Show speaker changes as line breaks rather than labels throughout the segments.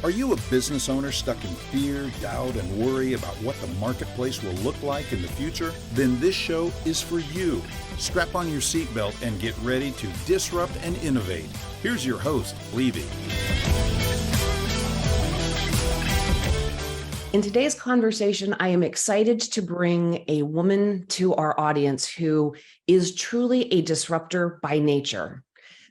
Are you a business owner stuck in fear, doubt, and worry about what the marketplace will look like in the future? Then this show is for you. Strap on your seatbelt and get ready to disrupt and innovate. Here's your host, Levy.
In today's conversation, I am excited to bring a woman to our audience who is truly a disruptor by nature.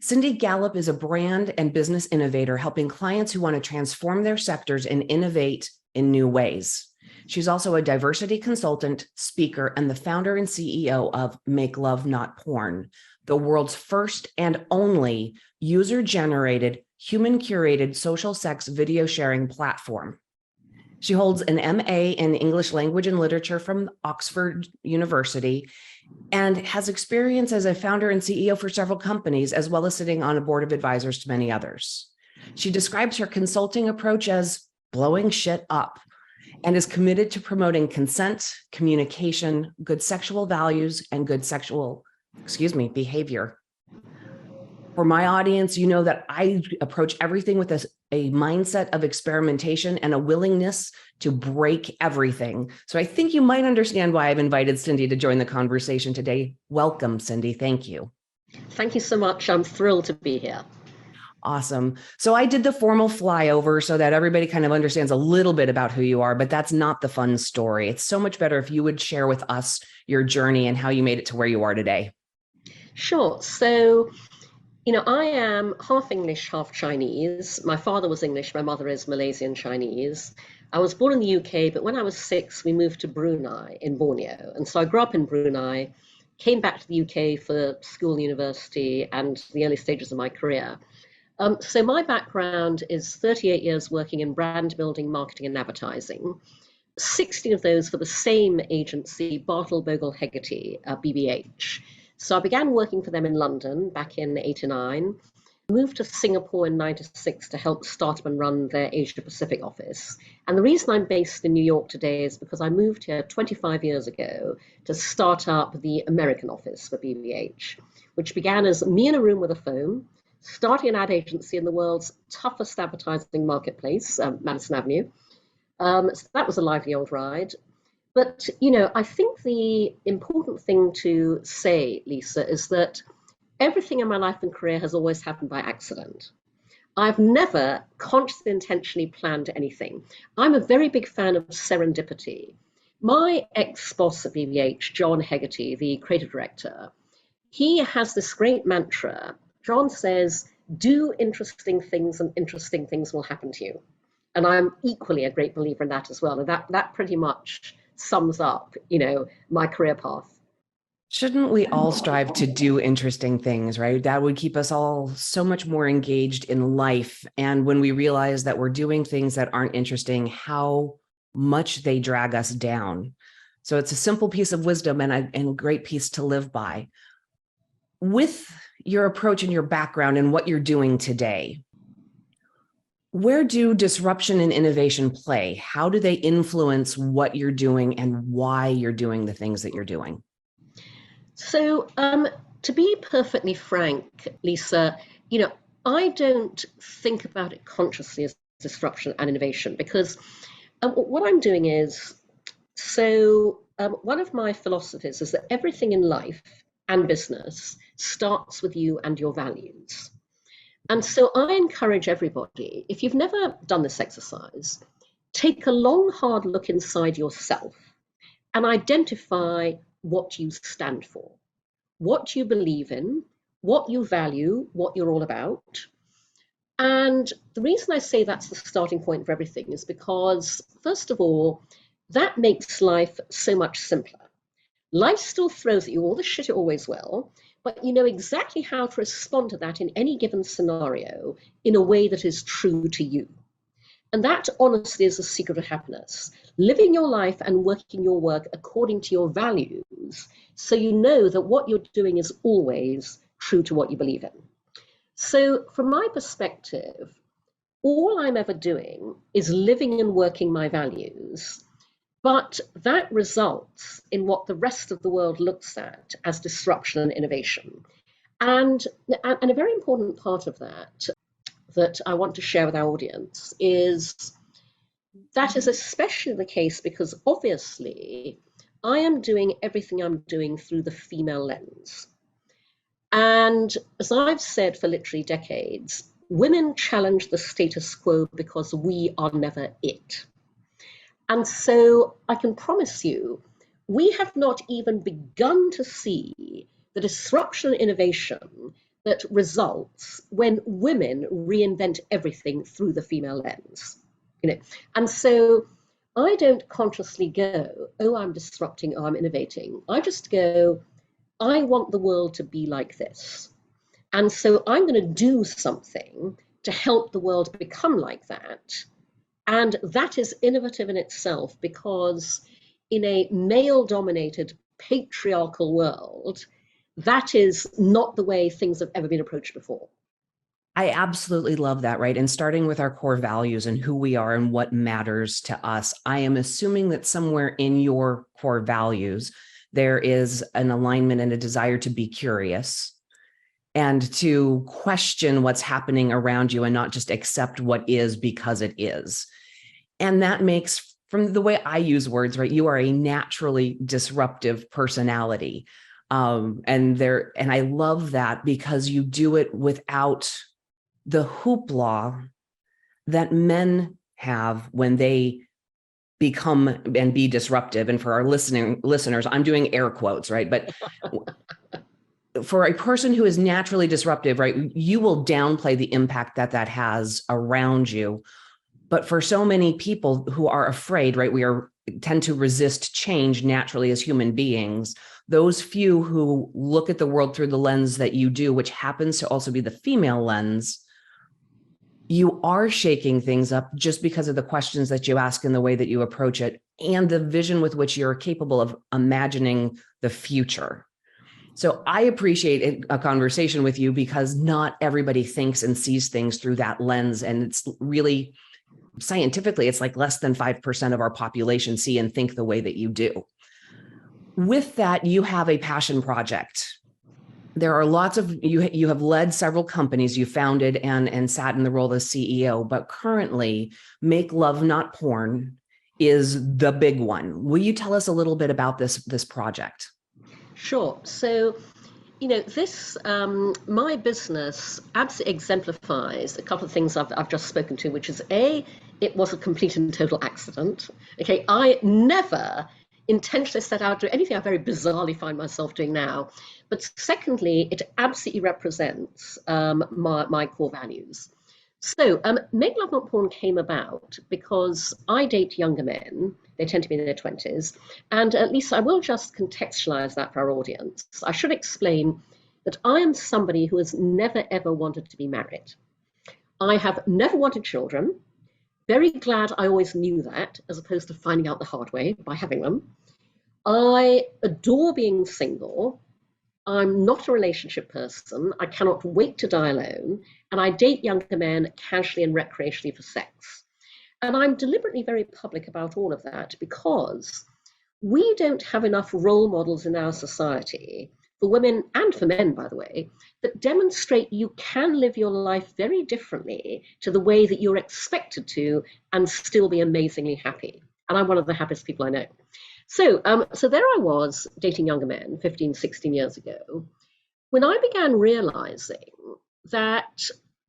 Cindy Gallop is a brand and business innovator helping clients who want to transform their sectors and innovate in new ways. She's also a diversity consultant, speaker, and the founder and CEO of Make Love Not Porn, the world's first and only user-generated, human-curated social sex video sharing platform. She holds an MA in English Language and Literature from Oxford University and has experience as a founder and CEO for several companies, as well as sitting on a board of advisors to many others. She describes her consulting approach as blowing shit up and is committed to promoting consent, communication, good sexual values, and good behavior. For my audience, you know that I approach everything with a mindset of experimentation and a willingness to break everything. So I think you might understand why I've invited Cindy to join the conversation today. Welcome, Cindy. Thank you.
Thank you so much. I'm thrilled to be here.
Awesome. So I did the formal flyover so that everybody kind of understands a little bit about who you are, but that's not the fun story. It's so much better if you would share with us your journey and how you made it to where you are today.
Sure. So, I am half English, half Chinese. My father was English. My mother is Malaysian Chinese. I was born in the UK, but when I was 6, we moved to Brunei in Borneo. And so I grew up in Brunei, came back to the UK for school, university, and the early stages of my career. So my background is 38 years working in brand building, marketing, and advertising. 16 of those for the same agency, Bartle Bogle Hegarty, BBH. So I began working for them in London back in '89, moved to Singapore in '96 to help start up and run their Asia Pacific office. And the reason I'm based in New York today is because I moved here 25 years ago to start up the American office for BBH, which began as me in a room with a phone, starting an ad agency in the world's toughest advertising marketplace, Madison Avenue. So that was a lively old ride. But, I think the important thing to say, Lisa, is that everything in my life and career has always happened by accident. I've never consciously, intentionally planned anything. I'm a very big fan of serendipity. My ex-boss at BBH, John Hegarty, the creative director, he has this great mantra. John says, do interesting things and interesting things will happen to you. And I'm equally a great believer in that as well. And that pretty much sums up, my career path.
Shouldn't we all strive to do interesting things, right? That would keep us all so much more engaged in life. And when we realize that we're doing things that aren't interesting, how much they drag us down. So it's a simple piece of wisdom and a great piece to live by. With your approach and your background and what you're doing today, where do disruption and innovation play? How do they influence what you're doing and why you're doing the things that you're doing?
So to be perfectly frank, Lisa, I don't think about it consciously as disruption and innovation because what I'm doing is, one of my philosophies is that everything in life and business starts with you and your values. And so I encourage everybody, if you've never done this exercise, take a long, hard look inside yourself and identify what you stand for, what you believe in, what you value, what you're all about. And the reason I say that's the starting point for everything is because, first of all, that makes life so much simpler. Life still throws at you all the shit it always will, but you know exactly how to respond to that in any given scenario in a way that is true to you. And that honestly is the secret of happiness. Living your life and working your work according to your values, so you know that what you're doing is always true to what you believe in. So from my perspective, all I'm ever doing is living and working my values. But that results in what the rest of the world looks at as disruption and innovation. And a very important part of that that I want to share with our audience is that is especially the case because obviously I am doing everything I'm doing through the female lens. And as I've said for literally decades, women challenge the status quo because we are never it. And so I can promise you, we have not even begun to see the disruption and innovation that results when women reinvent everything through the female lens. And so I don't consciously go, oh, I'm disrupting, oh, I'm innovating. I just go, I want the world to be like this. And so I'm going to do something to help the world become like that. And that is innovative in itself because in a male-dominated patriarchal world, that is not the way things have ever been approached before.
I absolutely love that, right? And starting with our core values and who we are and what matters to us, I am assuming that somewhere in your core values, there is an alignment and a desire to be curious and to question what's happening around you and not just accept what is because it is. And that makes, from the way I use words, right, you are a naturally disruptive personality. And I love that because you do it without the hoopla that men have when they become and be disruptive. And for our listeners, I'm doing air quotes, right? But for a person who is naturally disruptive, right, you will downplay the impact that has around you. But for so many people who are afraid, right, tend to resist change naturally as human beings. Those few who look at the world through the lens that you do, which happens to also be the female lens, you are shaking things up just because of the questions that you ask and the way that you approach it and the vision with which you're capable of imagining the future. So I appreciate a conversation with you because not everybody thinks and sees things through that lens. And it's really, scientifically, it's like less than 5% of our population see and think the way that you do. With that, you have a passion project. There are lots of, you have led several companies, you founded and sat in the role as CEO, but currently Make Love Not Porn is the big one. Will you tell us a little bit about this project?
Sure. So, this, my business absolutely exemplifies a couple of things I've just spoken to, which is A, it was a complete and total accident. Okay, I never intentionally set out to do anything I very bizarrely find myself doing now. But secondly, it absolutely represents my core values. So Make Love Not Porn came about because I date younger men. They tend to be in their 20s. And at least I will just contextualize that for our audience. I should explain that I am somebody who has never, ever wanted to be married. I have never wanted children. Very glad I always knew that, as opposed to finding out the hard way by having them. I adore being single. I'm not a relationship person. I cannot wait to die alone. And I date younger men casually and recreationally for sex. And I'm deliberately very public about all of that because we don't have enough role models in our society, for women and for men, by the way, that demonstrate you can live your life very differently to the way that you're expected to and still be amazingly happy. And I'm one of the happiest people I know. So there I was dating younger men 15, 16 years ago, when I began realizing that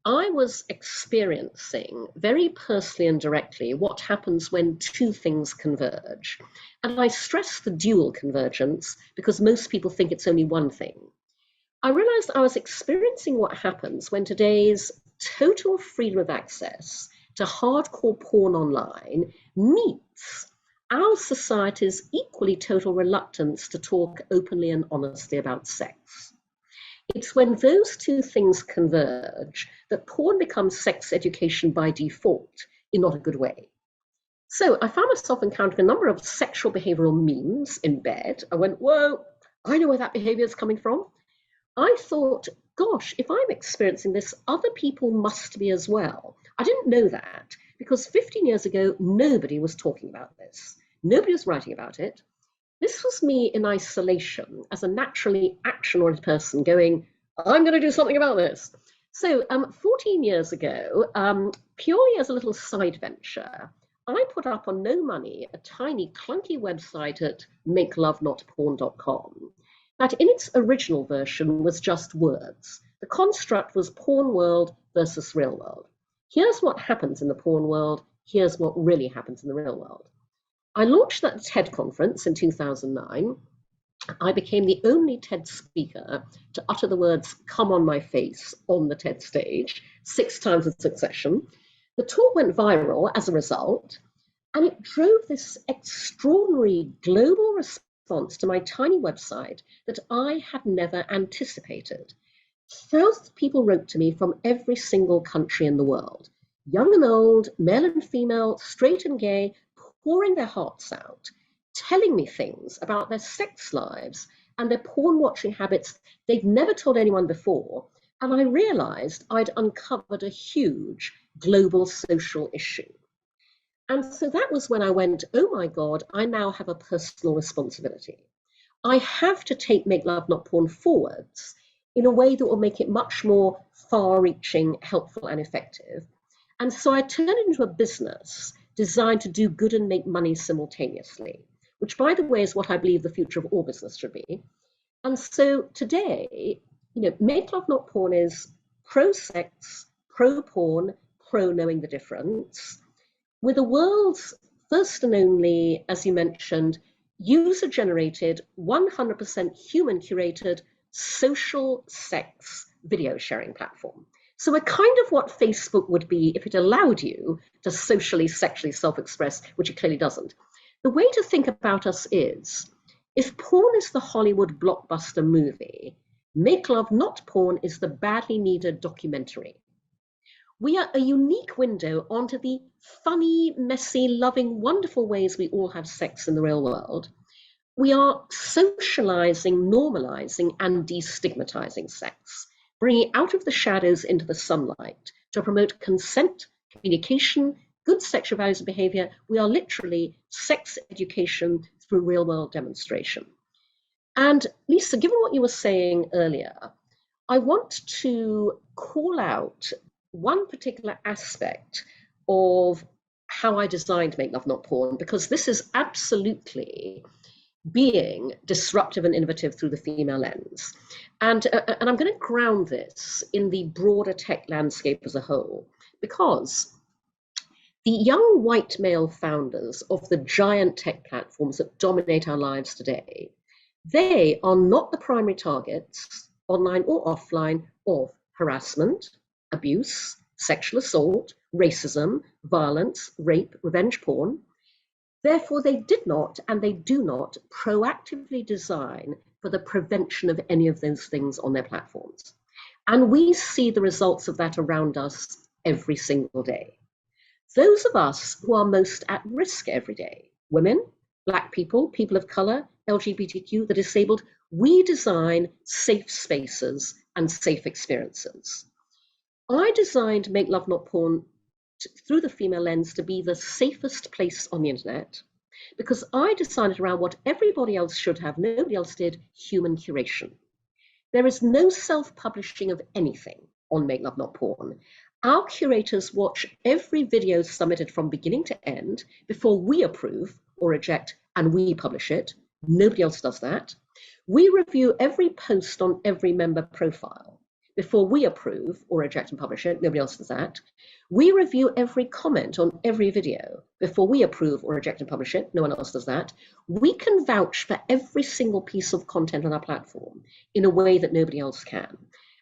I was experiencing very personally and directly what happens when two things converge. And I stress the dual convergence because most people think it's only one thing. I realized I was experiencing what happens when today's total freedom of access to hardcore porn online meets our society's equally total reluctance to talk openly and honestly about sex. It's when those two things converge that porn becomes sex education by default in not a good way. So I found myself encountering a number of sexual behavioral memes in bed. I went, whoa, I know where that behavior is coming from. I thought, gosh, if I'm experiencing this, other people must be as well. I didn't know that because 15 years ago, nobody was talking about this. Nobody was writing about it. This was me in isolation as a naturally action-oriented person going, I'm going to do something about this. So 14 years ago, purely as a little side venture, I put up on no money a tiny clunky website at makelovenotporn.com that in its original version was just words. The construct was porn world versus real world. Here's what happens in the porn world. Here's what really happens in the real world. I launched at the TED conference in 2009. I became the only TED speaker to utter the words "come on my face" on the TED stage 6 times in succession. The talk went viral as a result, and it drove this extraordinary global response to my tiny website that I had never anticipated. Thousands of people wrote to me from every single country in the world, young and old, male and female, straight and gay, pouring their hearts out, telling me things about their sex lives and their porn watching habits they'd never told anyone before. And I realized I'd uncovered a huge global social issue. And so that was when I went, oh my God, I now have a personal responsibility. I have to take Make Love Not Porn forwards in a way that will make it much more far-reaching, helpful, and effective. And so I turned it into a business designed to do good and make money simultaneously, which, by the way, is what I believe the future of all business should be. And so today, Make Love Not Porn is pro-sex, pro-porn, pro-knowing the difference, with the world's first and only, as you mentioned, user-generated, 100% human-curated social sex video sharing platform. So we're kind of what Facebook would be if it allowed you to socially, sexually self-express, which it clearly doesn't. The way to think about us is, if porn is the Hollywood blockbuster movie, Make Love Not Porn is the badly needed documentary. We are a unique window onto the funny, messy, loving, wonderful ways we all have sex in the real world. We are socializing, normalizing, and destigmatizing sex, bringing out of the shadows into the sunlight to promote consent, communication, good sexual values and behavior. We are literally sex education through real world demonstration. And Lisa, given what you were saying earlier, I want to call out one particular aspect of how I designed Make Love Not Porn, because this is absolutely being disruptive and innovative through the female lens. And I'm going to ground this in the broader tech landscape as a whole, because the young white male founders of the giant tech platforms that dominate our lives today, they are not the primary targets, online or offline, of harassment, abuse, sexual assault, racism, violence, rape, revenge porn. Therefore, they did not and they do not proactively design for the prevention of any of those things on their platforms. And we see the results of that around us every single day. Those of us who are most at risk every day, women, Black people, people of color, LGBTQ, the disabled, we design safe spaces and safe experiences. I designed Make Love Not Porn through the female lens to be the safest place on the internet, because I designed it around what everybody else should have, nobody else did, human curation. There is no self-publishing of anything on Make Love Not Porn. Our curators watch every video submitted from beginning to end before we approve or reject, and we publish it. Nobody else does that. We review every post on every member profile before we approve or reject and publish it. Nobody else does that. We review every comment on every video before we approve or reject and publish it. No one else does that. We can vouch for every single piece of content on our platform in a way that nobody else can.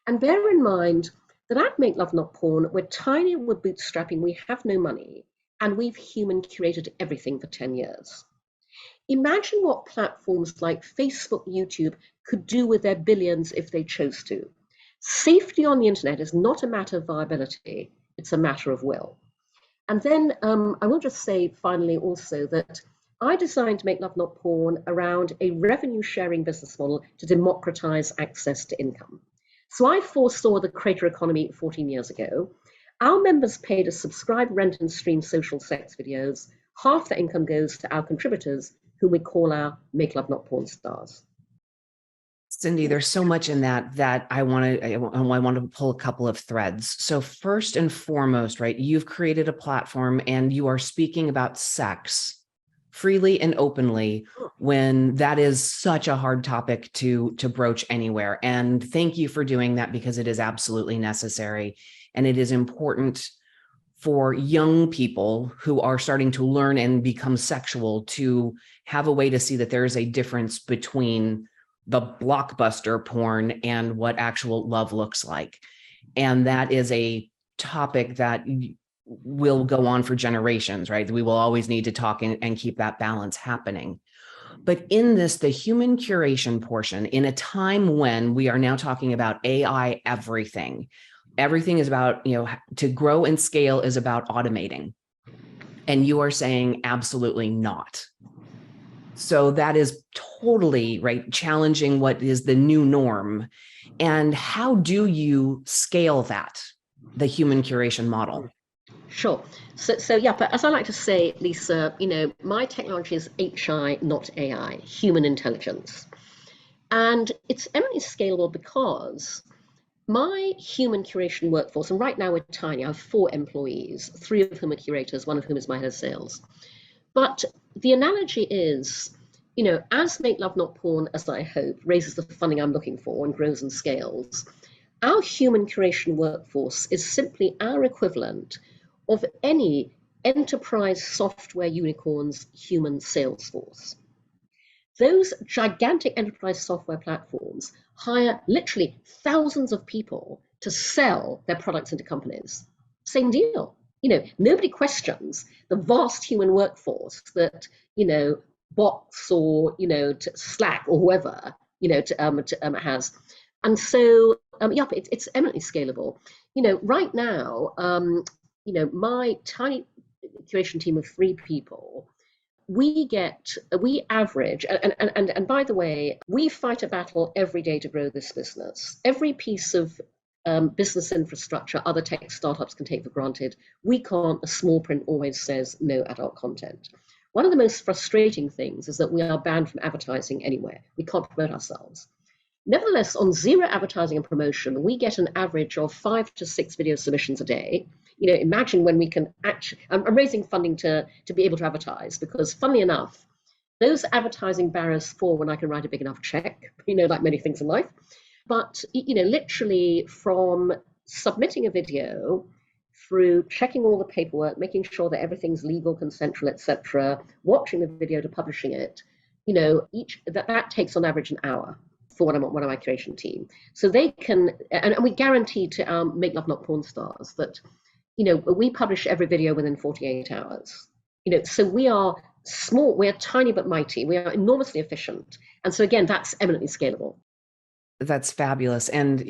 And bear in mind that at Make Love Not Porn, we're tiny, we're bootstrapping, we have no money, and we've human curated everything for 10 years. Imagine what platforms like Facebook, YouTube could do with their billions if they chose to. Safety on the internet is not a matter of viability, it's a matter of will. And then I will just say finally also that I designed Make Love Not Porn around a revenue sharing business model to democratize access to income. So I foresaw the creator economy 14 years ago. Our members pay to subscribe, rent, and stream social sex videos. Half the income goes to our contributors, whom we call our Make Love Not Porn stars.
Cindy, there's so much in that I want to pull a couple of threads. So first and foremost, right, you've created a platform and you are speaking about sex freely and openly when that is such a hard topic to broach anywhere. And thank you for doing that, because it is absolutely necessary. And it is important for young people who are starting to learn and become sexual to have a way to see that there is a difference between the blockbuster porn and what actual love looks like. And that is a topic that will go on for generations, right? We will always need to talk and keep that balance happening. But in this, the human curation portion, in a time when we are now talking about AI, everything is about, to grow and scale is about automating. And you are saying absolutely not. So that is totally right, challenging what is the new norm. And how do you scale that, the human curation model?
Sure. So yeah, but as I like to say, Lisa, my technology is HI, not AI, human intelligence. And it's eminently scalable because my human curation workforce, and right now we're tiny, I have 4 employees, 3 of whom are curators, 1 of whom is my head of sales. But the analogy is, as Make Love Not Porn, as I hope, raises the funding I'm looking for and grows and scales, our human curation workforce is simply our equivalent of any enterprise software unicorn's human sales force. Those gigantic enterprise software platforms hire literally thousands of people to sell their products into companies. Same deal. Nobody questions the vast human workforce that, Box or, Slack or whoever, has. And so, it's eminently scalable. Right now, my tiny curation team of 3 people, we average, and by the way, we fight a battle every day to grow this business. Every piece of business infrastructure other tech startups can take for granted, we can't. A small print always says no adult content. One of the most frustrating things is that we are banned from advertising anywhere. We can't promote ourselves. Nevertheless, on 0 advertising and promotion, we get an average of 5 to 6 video submissions a day. Imagine when we can actually, I'm raising funding to be able to advertise, because funnily enough, those advertising barriers fall when I can write a big enough check, like many things in life. But, literally from submitting a video through checking all the paperwork, making sure that everything's legal, consensual, etc., watching the video to publishing it, that takes on average an hour for one of my curation team. So they can, and we guarantee to our Make Love Not Porn stars that, we publish every video within 48 hours. So we are small, we are tiny but mighty, we are enormously efficient. And so again, that's eminently scalable.
That's fabulous. And,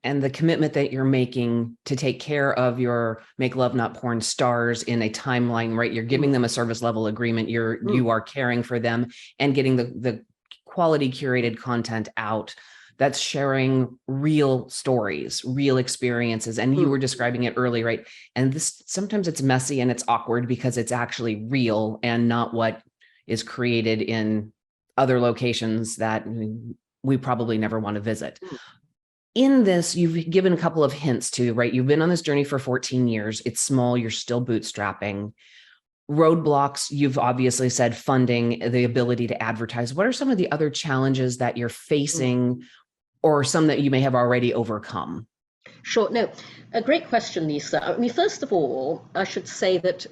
and the commitment that you're making to take care of your Make Love Not Porn stars in a timeline, right? You're giving them a service level agreement. You are caring for them and getting the quality curated content out that's sharing real stories, real experiences. And you were describing it early, right? And this, sometimes it's messy and it's awkward because it's actually real and not what is created in other locations that we probably never want to visit. In this, you've given a couple of hints to, right? You've been on this journey for 14 years. It's small, you're still bootstrapping. Roadblocks, you've obviously said funding, the ability to advertise. What are some of the other challenges that you're facing, or some that you may have already overcome?
Sure. No, a great question, Lisa. I mean, first of all, I should say that,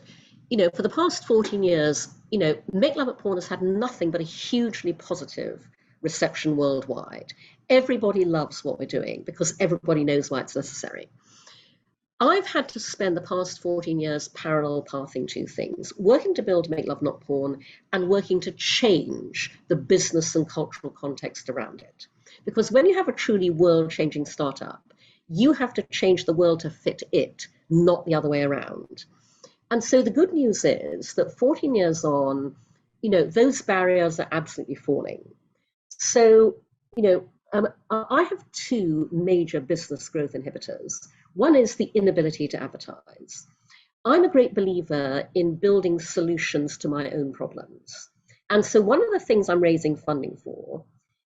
for the past 14 years, Make Love Not Porn has had nothing but a hugely positive reception worldwide. Everybody loves what we're doing because everybody knows why it's necessary. I've had to spend the past 14 years parallel pathing 2 things: working to build Make Love Not Porn and working to change the business and cultural context around it. Because when you have a truly world-changing startup, you have to change the world to fit it, not the other way around. And so the good news is that 14 years on, those barriers are absolutely falling. So, I have 2 major business growth inhibitors. One is the inability to advertise. I'm a great believer in building solutions to my own problems. And so one of the things I'm raising funding for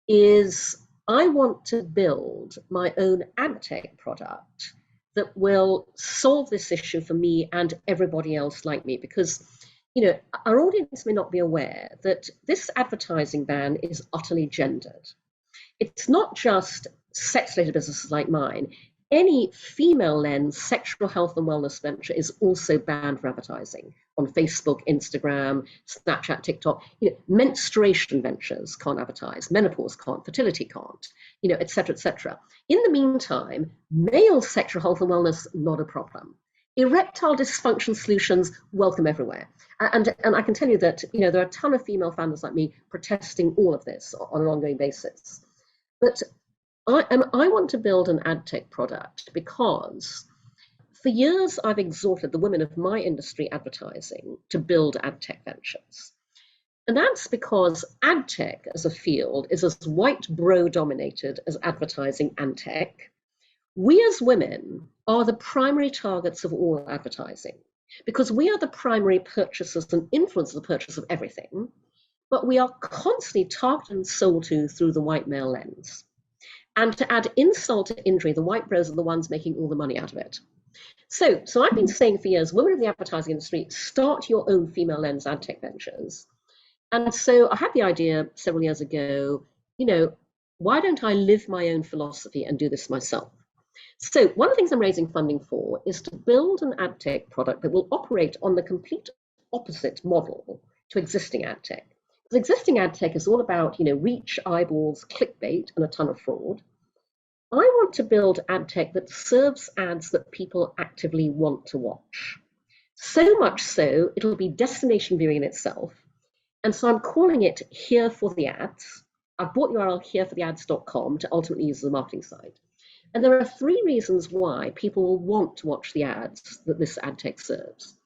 is I want to build my own ad tech product that will solve this issue for me and everybody else like me, because our audience may not be aware that this advertising ban is utterly gendered. It's not just sex-related businesses like mine. Any female lens sexual health and wellness venture is also banned for advertising on Facebook, Instagram, Snapchat, TikTok. Menstruation ventures can't advertise, menopause can't, fertility can't, et cetera, et cetera. In the meantime, male sexual health and wellness, not a problem. Erectile dysfunction solutions, welcome everywhere. And I can tell you that there are a ton of female founders like me protesting all of this on an ongoing basis. But I want to build an ad tech product because for years I've exhorted the women of my industry advertising to build ad tech ventures. And that's because ad tech as a field is as white bro dominated as advertising and tech. We as women are the primary targets of all advertising because we are the primary purchasers and influence the purchase of everything, but we are constantly targeted and sold to through the white male lens. And to add insult to injury, the white bros are the ones making all the money out of it. So I've been saying for years, women of the advertising industry, start your own female lens ad tech ventures. And so I had the idea several years ago, why don't I live my own philosophy and do this myself? So one of the things I'm raising funding for is to build an ad tech product that will operate on the complete opposite model to existing ad tech. Because existing ad tech is all about, reach, eyeballs, clickbait, and a ton of fraud. I want to build ad tech that serves ads that people actively want to watch. So much so, it'll be destination viewing in itself. And so I'm calling it Here for the Ads. I've bought the URL herefortheads.com to ultimately use as a marketing site. And there are 3 reasons why people will want to watch the ads that this ad tech serves.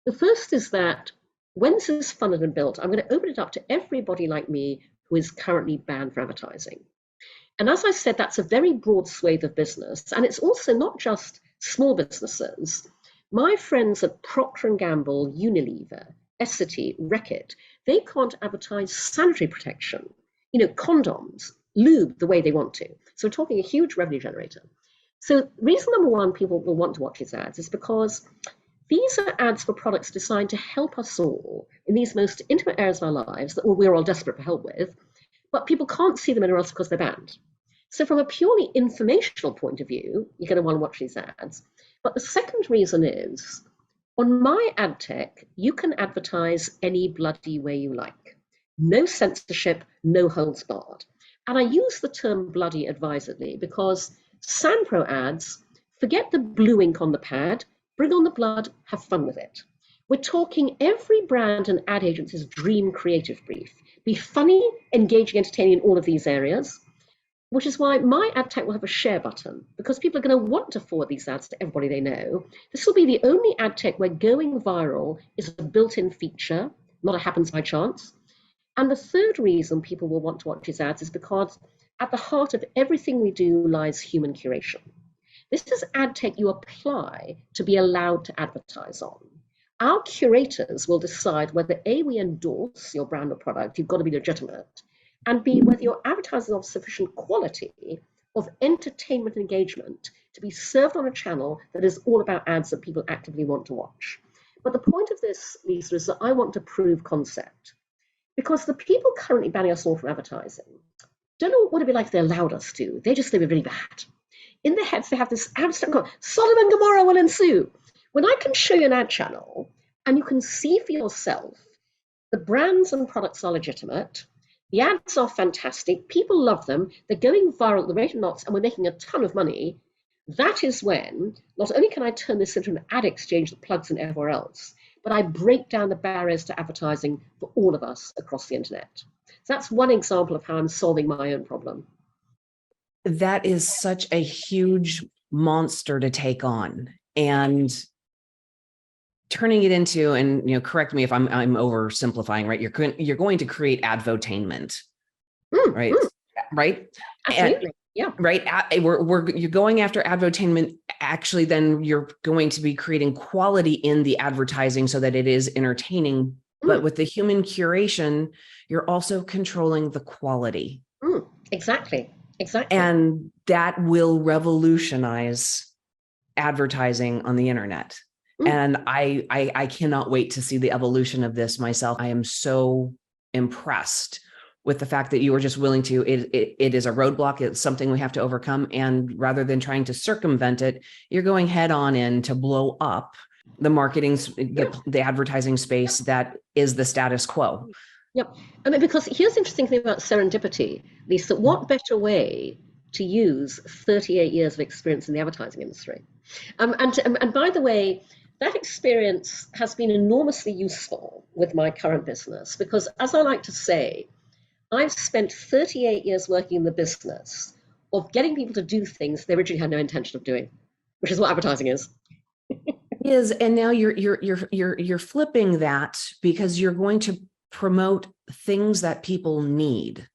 The first is that when this is funded and built, I'm going to open it up to everybody like me who is currently banned for advertising. And as I said, that's a very broad swathe of business. And it's also not just small businesses. My friends at Procter & Gamble, Unilever, Essity, Reckitt, they can't advertise sanitary protection, condoms, lube the way they want to. So we're talking a huge revenue generator. So reason number 1 people will want to watch these ads is because these are ads for products designed to help us all in these most intimate areas of our lives that we're all desperate for help with, but people can't see them anywhere else because they're banned. So from a purely informational point of view, you're going to want to watch these ads. But the second reason is, on my ad tech, you can advertise any bloody way you like. No censorship, no holds barred. And I use the term bloody advisedly because Sanpro ads, forget the blue ink on the pad, bring on the blood, have fun with it. We're talking every brand and ad agency's dream creative brief. Be funny, engaging, entertaining in all of these areas, which is why my ad tech will have a share button, because people are going to want to forward these ads to everybody they know. This will be the only ad tech where going viral is a built-in feature, not a happens by chance. And the third reason people will want to watch these ads is because at the heart of everything we do lies human curation. This is ad tech you apply to be allowed to advertise on. Our curators will decide whether A, we endorse your brand or product, you've got to be legitimate, and B, whether your advertising is of sufficient quality of entertainment engagement to be served on a channel that is all about ads that people actively want to watch. But the point of this, Lisa, is that I want to prove concept. Because the people currently banning us all from advertising don't know what it'd be like if they allowed us to. They just think we're really bad. In their heads, they have this abstract, Sodom and Gomorrah will ensue. When I can show you an ad channel and you can see for yourself the brands and products are legitimate, the ads are fantastic, people love them, they're going viral at the rate of knots, and we're making a ton of money, that is when not only can I turn this into an ad exchange that plugs in everywhere else, but I break down the barriers to advertising for all of us across the internet. So that's one example of how I'm solving my own problem.
That is such a huge monster to take on, and turning it into, and correct me if I'm oversimplifying, right? You're going to create advotainment, right? Right.
Absolutely.
And,
yeah.
Right. You're going after advotainment. Actually, then you're going to be creating quality in the advertising so that it is entertaining. But with the human curation, you're also controlling the quality.
Exactly. Exactly.
And that will revolutionize advertising on the internet. And I cannot wait to see the evolution of this myself. I am so impressed with the fact that you were just willing to, it is a roadblock. It's something we have to overcome. And rather than trying to circumvent it, you're going head on in to blow up the marketing, the advertising space that is the status quo.
Yep. I mean, because here's the interesting thing about serendipity, Lisa. What better way to use 38 years of experience in the advertising industry? And by the way, that experience has been enormously useful with my current business because, as I like to say, I've spent 38 years working in the business of getting people to do things they originally had no intention of doing, which is what advertising is.
And now you're flipping that because you're going to promote things that people need,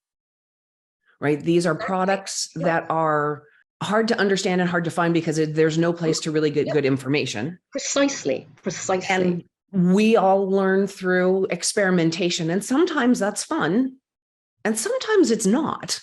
right? These are products that are hard to understand and hard to find because there's no place to really get good information.
Precisely.
And we all learn through experimentation, and sometimes that's fun, and sometimes it's not.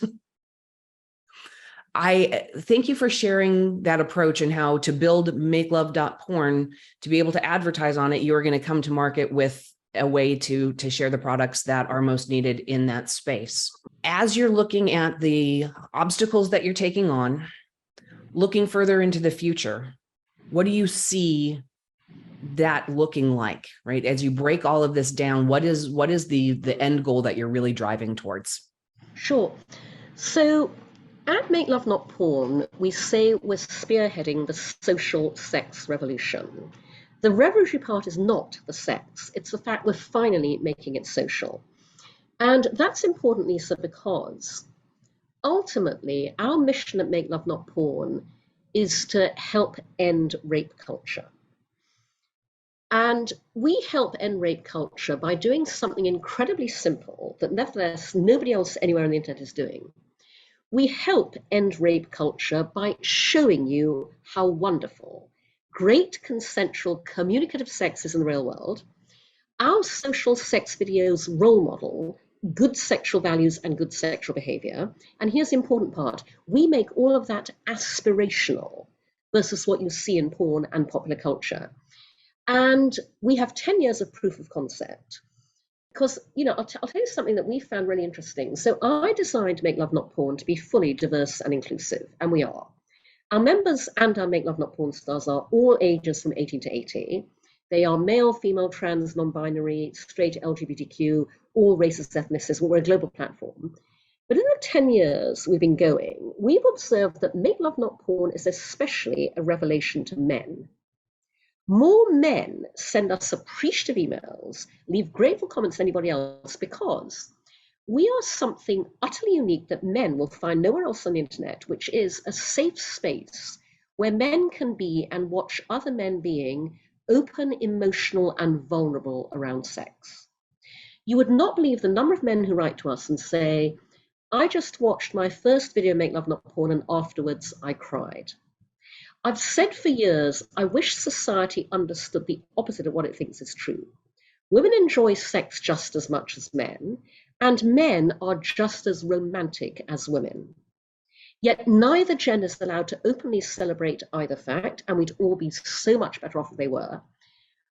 I thank you for sharing that approach and how to build makelove.porn to be able to advertise on it. You're going to come to market with a way to share the products that are most needed in that space. As you're looking at the obstacles that you're taking on, looking further into the future, what do you see that looking like, right? As you break all of this down, what is the end goal that you're really driving towards?
Sure. So at Make Love Not Porn, we say we're spearheading the social sex revolution. The revolutionary part is not the sex, it's the fact we're finally making it social. And that's important, Lisa, because ultimately our mission at Make Love Not Porn is to help end rape culture. And we help end rape culture by doing something incredibly simple that nevertheless nobody else anywhere on the internet is doing. We help end rape culture by showing you how wonderful great consensual communicative sex is in the real world. Our social sex videos role model good sexual values and good sexual behavior. And here's the important part. We make all of that aspirational versus what you see in porn and popular culture. And we have 10 years of proof of concept. Because, I'll tell you something that we found really interesting. So I designed Make Love Not Porn to be fully diverse and inclusive, and we are. Our members and our Make Love Not Porn stars are all ages from 18 to 80. They are male, female, trans, non-binary, straight, LGBTQ, all races, ethnicities. We're a global platform. But in the 10 years we've been going, we've observed that Make Love Not Porn is especially a revelation to men. More men send us appreciative emails, leave grateful comments than anybody else, because we are something utterly unique that men will find nowhere else on the internet, which is a safe space where men can be and watch other men being open, emotional, and vulnerable around sex. You would not believe the number of men who write to us and say, I just watched my first video, Make Love Not Porn, and afterwards I cried. I've said for years, I wish society understood the opposite of what it thinks is true. Women enjoy sex just as much as men, and men are just as romantic as women. Yet neither gender is allowed to openly celebrate either fact, and we'd all be so much better off if they were.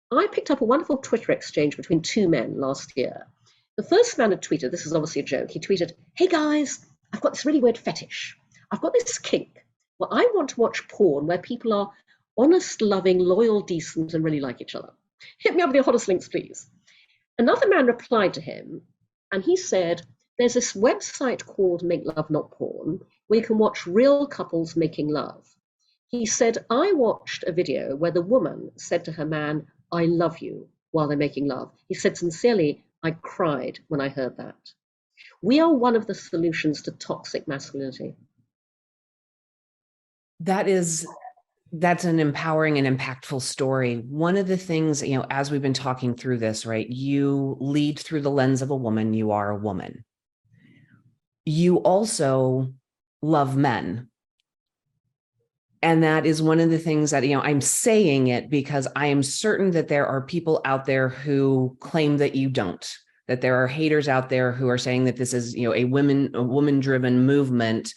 I picked up a wonderful Twitter exchange between two men last year. The first man had tweeted, this is obviously a joke, he tweeted, hey guys, I've got this really weird fetish. I've got this kink. Well, I want to watch porn where people are honest, loving, loyal, decent, and really like each other. Hit me up with your hottest links, please. Another man replied to him, and he said, there's this website called Make Love Not Porn, where you can watch real couples making love. He said, I watched a video where the woman said to her man, I love you, while they're making love. He said, sincerely, I cried when I heard that. We are one of the solutions to toxic masculinity.
That's an empowering and impactful story. One of the things, as we've been talking through this, right, you lead through the lens of a woman. You are a woman. You also love men. And that is one of the things that, I'm saying it because I am certain that there are people out there who claim that you don't, that there are haters out there who are saying that this is, a woman-driven movement.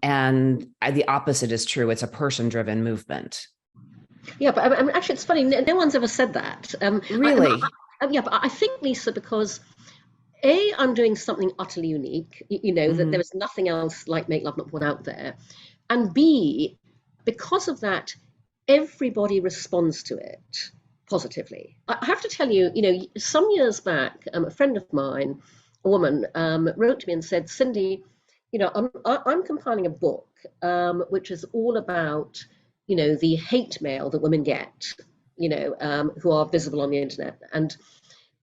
And the opposite is true. It's a person-driven movement.
Yeah, but I mean, actually, it's funny. No one's ever said that.
Really?
Yeah, but I think, Lisa, because I'm doing something utterly unique. That
Mhm.
there is nothing else like Make Love Not Porn out there, and B, because of that, everybody responds to it positively. I have to tell you, some years back, a friend of mine, a woman, wrote to me and said, Cindy, I'm compiling a book which is all about, the hate mail that women get, who are visible on the internet. And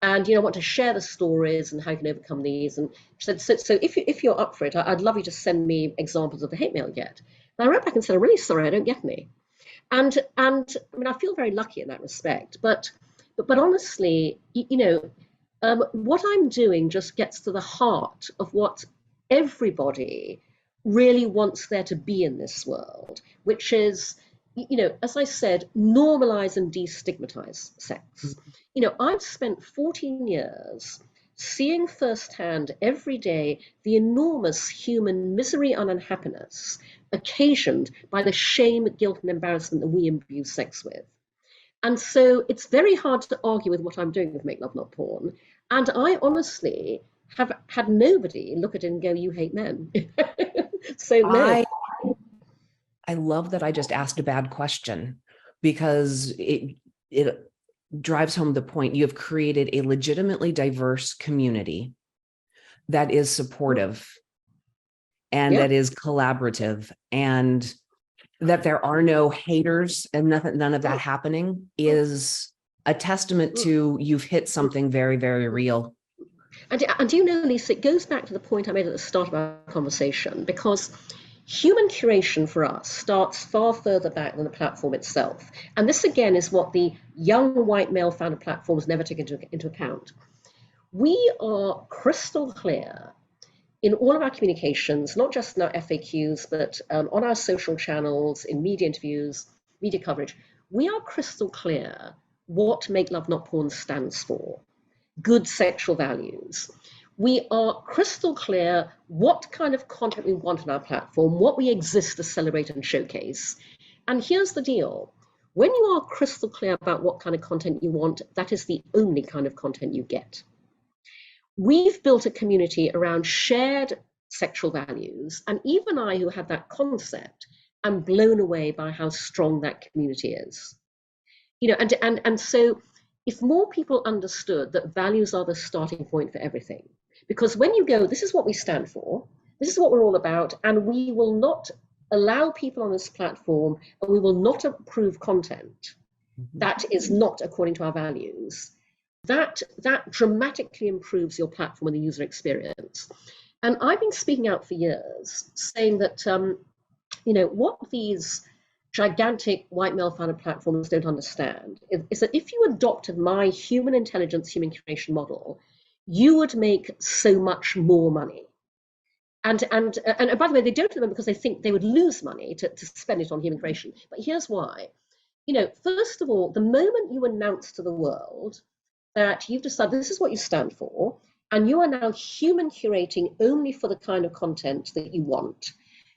I want to share the stories and how you can overcome these. And she said, so if you're up for it, I'd love you to send me examples of the hate mail you get. And I wrote back and said, I'm really sorry, I don't get any. And I mean, I feel very lucky in that respect. But honestly, what I'm doing just gets to the heart of what everybody really wants there to be in this world, which is, as I said, normalize and destigmatize sex. I've spent 14 years seeing firsthand every day the enormous human misery and unhappiness occasioned by the shame, guilt, and embarrassment that we imbue sex with. And so it's very hard to argue with what I'm doing with Make Love Not Porn. And I honestly have had nobody look at it and go, you hate men. So no.
I love that I just asked a bad question, because it drives home the point. You have created a legitimately diverse community that is supportive and
Yeah.
that is collaborative, and that there are no haters and none of that happening is a testament to you've hit something very, very real.
And do you know, Lisa, it goes back to the point I made at the start of our conversation, because human curation for us starts far further back than the platform itself. And this, again, is what the young white male founded platforms never take into account. We are crystal clear in all of our communications, not just in our FAQs, but on our social channels, in media interviews, media coverage. We are crystal clear what Make Love Not Porn stands for: good sexual values. We are crystal clear what kind of content we want on our platform, what we exist to celebrate and showcase. And here's the deal. When you are crystal clear about what kind of content you want, that is the only kind of content you get. We've built a community around shared sexual values, and even I, who had that concept, am blown away by how strong that community is. And so if more people understood that values are the starting point for everything, because when you go, this is what we stand for, this is what we're all about, and we will not allow people on this platform, and we will not approve content that is not according to our values, that dramatically improves your platform and the user experience. And I've been speaking out for years, saying that what these gigantic white male founded platforms don't understand is that if you adopted my human intelligence, human curation model, you would make so much more money. And by the way, they don't do them because they think they would lose money to spend it on human curation. But here's why. First of all, the moment you announce to the world that you've decided this is what you stand for, and you are now human curating only for the kind of content that you want,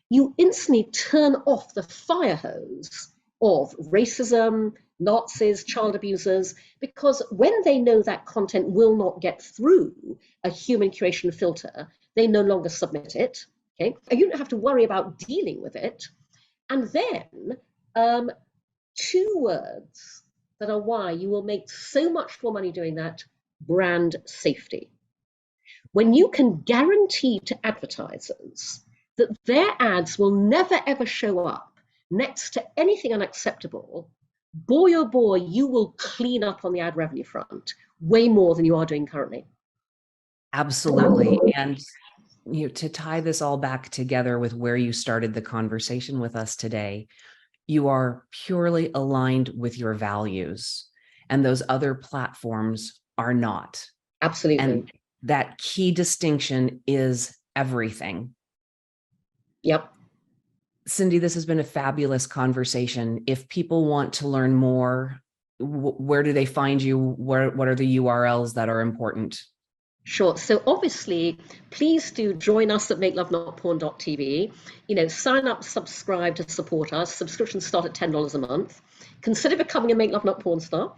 you instantly turn off the fire hose of racism, Nazis, child abusers, because when they know that content will not get through a human curation filter, they no longer submit it. Okay, and you don't have to worry about dealing with it. And then two words that are why you will make so much more money doing that: brand safety. When you can guarantee to advertisers that their ads will never ever show up next to anything unacceptable, boy oh boy, you will clean up on the ad revenue front way more than you are doing currently.
Absolutely. And to tie this all back together with where you started the conversation with us today, you are purely aligned with your values, and those other platforms are not.
Absolutely.
And that key distinction is everything.
Yep.
Cindy, this has been a fabulous conversation. If people want to learn more, where do they find you? What are the URLs that are important?
Sure. So obviously, please do join us at makelovenotporn.tv. Sign up, subscribe to support us. Subscriptions start at $10 a month. Consider becoming a Make Love Not Porn star.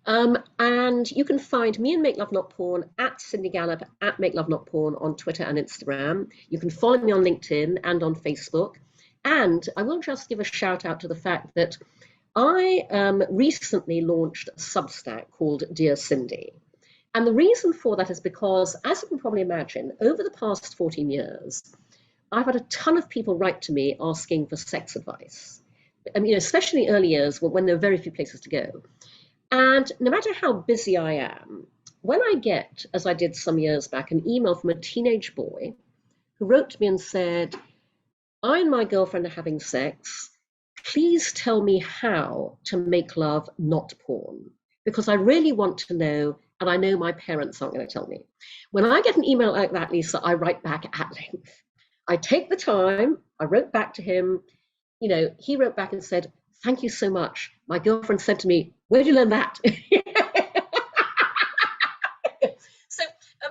And you can find me and Make Love Not Porn at Cindy Gallop, at Make Love Not Porn on Twitter and Instagram. You can follow me on LinkedIn and on Facebook. And I will just give a shout out to the fact that I recently launched a Substack called Dear Cindy. And the reason for that is because, as you can probably imagine, over the past 14 years, I've had a ton of people write to me asking for sex advice. Especially in the early years when there were very few places to go. And no matter how busy I am, when I get, as I did some years back, an email from a teenage boy who wrote to me and said, I and my girlfriend are having sex. Please tell me how to make love, not porn, because I really want to know, and I know my parents aren't going to tell me. When I get an email like that, Lisa, I write back at length. I take the time. I wrote back to him. He wrote back and said, thank you so much. My girlfriend said to me, where did you learn that?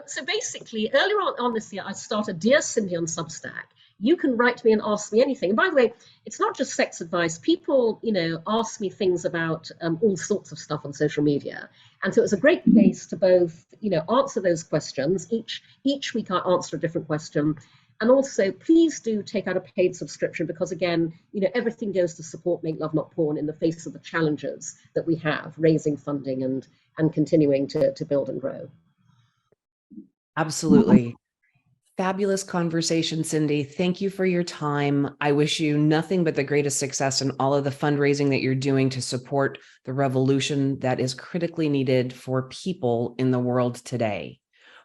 So basically, earlier on this year, I started Dear Cindy on Substack. You can write to me and ask me anything. And by the way, it's not just sex advice. People, ask me things about all sorts of stuff on social media. And so it's a great place to both, answer those questions. Each week I answer a different question. And also, please do take out a paid subscription because, again, everything goes to support Make Love Not Porn in the face of the challenges that we have, raising funding and continuing to build and grow.
Absolutely. Fabulous conversation, Cindy. Thank you for your time. I wish you nothing but the greatest success in all of the fundraising that you're doing to support the revolution that is critically needed for people in the world today.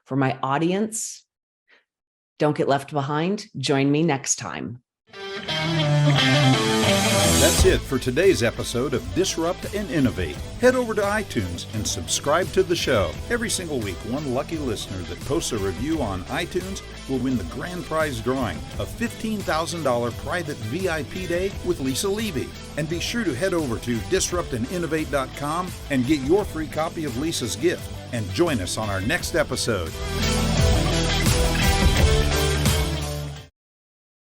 For my audience, don't get left behind. Join me next time.
That's it for today's episode of Disrupt and Innovate. Head over to iTunes and subscribe to the show. Every single week, one lucky listener that posts a review on iTunes will win the grand prize drawing, a $15,000 private VIP day with Lisa Levy. And be sure to head over to disruptandinnovate.com and get your free copy of Lisa's gift. And join us on our next episode.